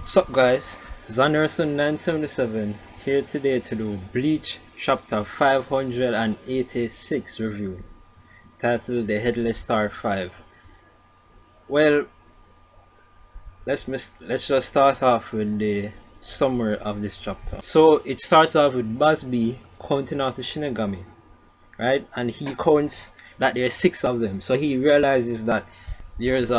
Sup guys, Zanderson977 here today to do Bleach chapter 586 review titled The Headless Star 5. Well, let's just start off with the summary of this chapter. So it starts off with Busby counting out the Shinigami, right? And he counts that there's 6 of them. So he realizes that there's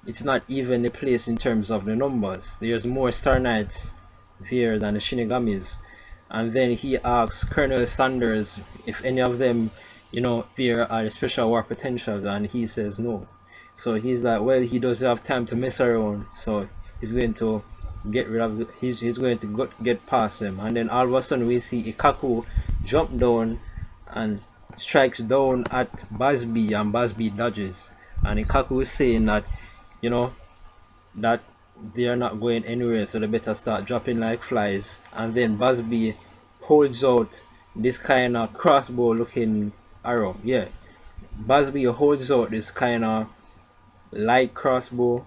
it's not evenly placed in terms of the numbers. There's more Star Knights here than the Shinigamis. And then he asks Colonel Sanders if any of them, there are special war potentials, and he says no. So he's like, well, he doesn't have time to mess around, so he's going to get rid of he's going to get past them. And then all of a sudden we see Ikaku jump down and strikes down at Busby, and Busby dodges. And Ikaku is saying that, that they are not going anywhere, so they better start dropping like flies. And then Busby holds out this kind of crossbow looking arrow. Yeah, Busby holds out this kind of light crossbow.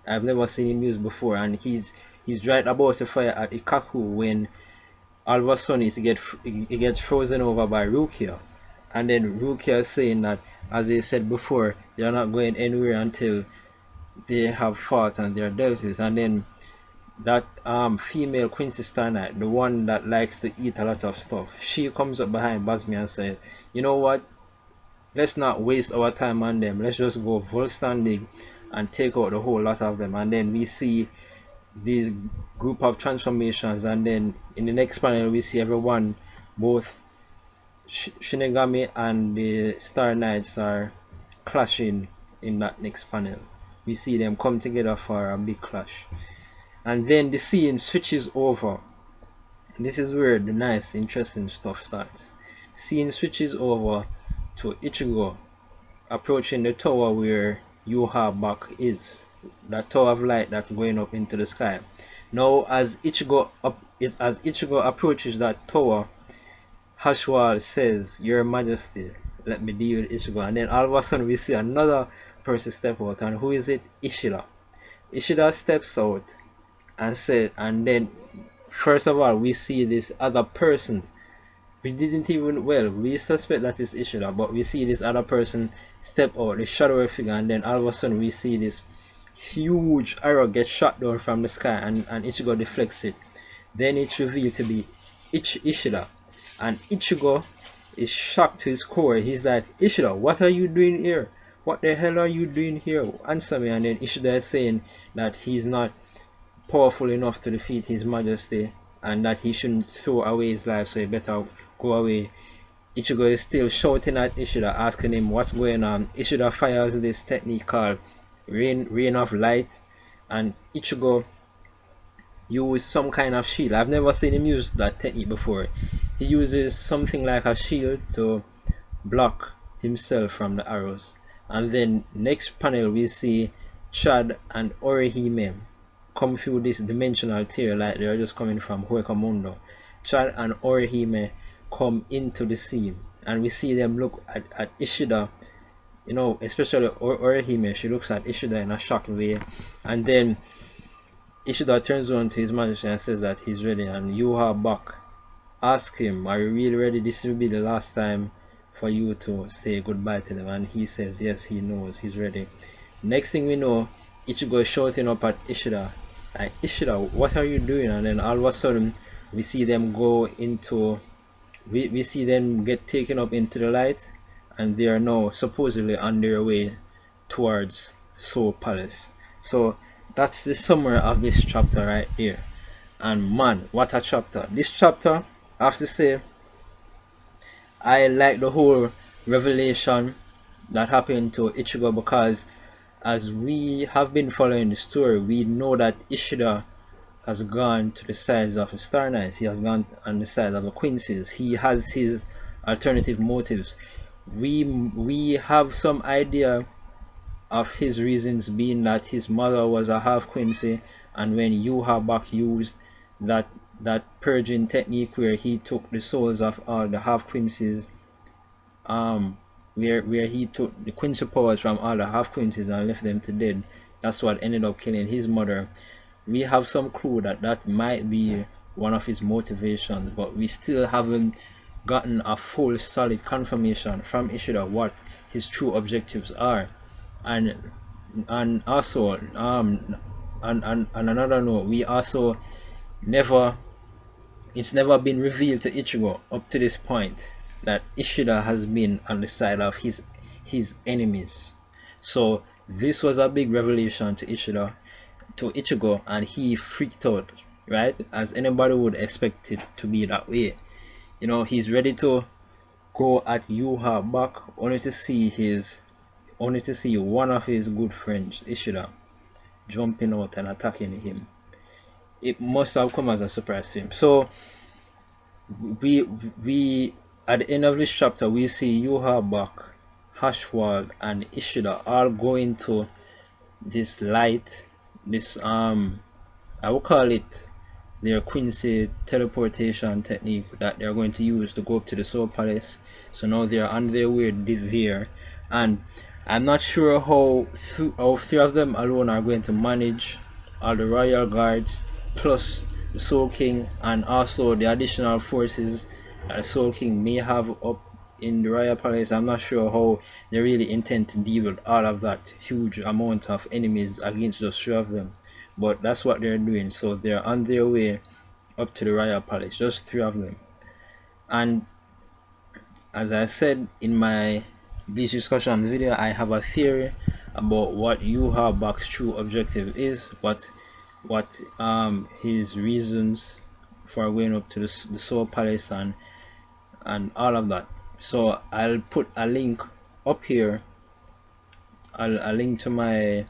I've never seen him use before, and he's right about to fire at Ikaku when all of a sudden he gets frozen over by Rukia. And then Rukia is saying that, as they said before, they are not going anywhere until they have fought and they are dealt with. And then that female Quincy Star Knight, the one that likes to eat a lot of stuff, she comes up behind Busby and says, you know what, let's not waste our time on them, let's just go full standing and take out the whole lot of them. And then we see this group of transformations, and then in the next panel we see everyone, both Shinigami and the Star Knights, are clashing. In that next panel we see them come together for a big clash, and then the scene switches over. This is where the nice interesting stuff starts. The scene switches over to Ichigo approaching the tower where Yuha Bak is, that tower of light that's going up into the sky. Now as Ichigo approaches that tower, Hashwal says, "Your Majesty, let me deal with Ichigo." And then all of a sudden we see another person step out, and who is it? Ishida. Ishida steps out and said, and then first of all we see this other person. We didn't even, well, we suspect that it's Ishida, but we see this other person step out, the shadowy figure, and then all of a sudden we see this huge arrow get shot down from the sky, and Ichigo deflects it. Then it's revealed to be Ishida, and Ichigo is shocked to his core. He's like, Ishida, what are you doing here? What the hell are you doing here? Answer me. And then Ishida is saying that he's not powerful enough to defeat his majesty, and that he shouldn't throw away his life, so he better go away. Ichigo is still shouting at Ishida, asking him what's going on. Ishida fires this technique called rain of light, and Ichigo uses some kind of shield. I've never seen him use that technique before. He uses something like a shield to block himself from the arrows. And then next panel we see Chad and Orihime come through this dimensional tear like they are just coming from Huecamundo. Chad and Orihime come into the scene, and we see them look at Ishida, especially Orihime. She looks at Ishida in a shocked way, and then Ishida turns on to his majesty and says that he's ready. And Yuha Bak asks him, are you really ready? This will be the last time for you to say goodbye to them. And he says yes, he knows, he's ready. Next thing we know, Ichigo is shouting up at Ishida, like, Ishida, what are you doing? And then all of a sudden we see them go into, we see them get taken up into the light, and they are now supposedly on their way towards Soul Palace. So that's the summary of this chapter right here. And man, what a chapter. This chapter, I have to say, I like the whole revelation that happened to Ichigo, because as we have been following the story, we know that Ishida has gone to the sides of the Star Knights. He has gone on the side of the Quincy's. He has his alternative motives. We have some idea of his reasons being that his mother was a half Quincy, and when Yuha Bak used that purging technique where he took the souls of all the half Quincy's, where he took the Quincy powers from all the half Quincy's and left them to dead. That's what ended up killing his mother. we have some clue that that might be one of his motivations, but we still haven't gotten a full solid confirmation from Ishida what his true objectives are. And also on another note, we also never it's never been revealed to Ichigo up to this point that Ishida has been on the side of his enemies. So this was a big revelation to Ichigo, and he freaked out, right? As anybody would expect it to be that way. You know, he's ready to go at Yuha back, only to see one of his good friends, Ishida, jumping out and attacking him. It must have come as a surprise to him. So we at the end of this chapter we see Yuha back, Hashwald and Ishida all going to this light, this I will call it their Quincy teleportation technique that they're going to use to go up to the Soul Palace. So now they're on their way there, and I'm not sure how three of them alone are going to manage all the royal guards plus the Soul King, and also the additional forces that the Soul King may have up in the royal palace. I'm not sure how they really intend to deal with all of that huge amount of enemies against those three of them, but that's what they're doing. So they're on their way up to the royal palace, just three of them. And as I said in my Bleach discussion video, I have a theory about what Yuha Bak's true objective is, what his reasons for going up to the Soul Palace and all of that. So I'll put a link up here, a link to my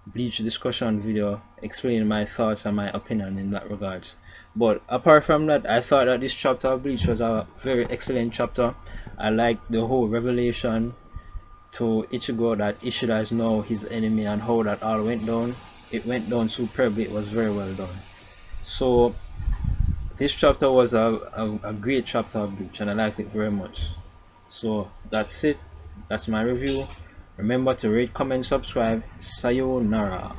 Bleach discussion video explaining my thoughts and my opinion in that regards. But apart from that, I thought that this chapter of Bleach was a very excellent chapter. I liked the whole revelation to Ichigo that Ishida is now his enemy and how that all went down. It went down superbly. It was very well done. So this chapter was a great chapter of Bleach, and I liked it very much. So that's it. That's my review. Remember to rate, comment, subscribe. Sayonara.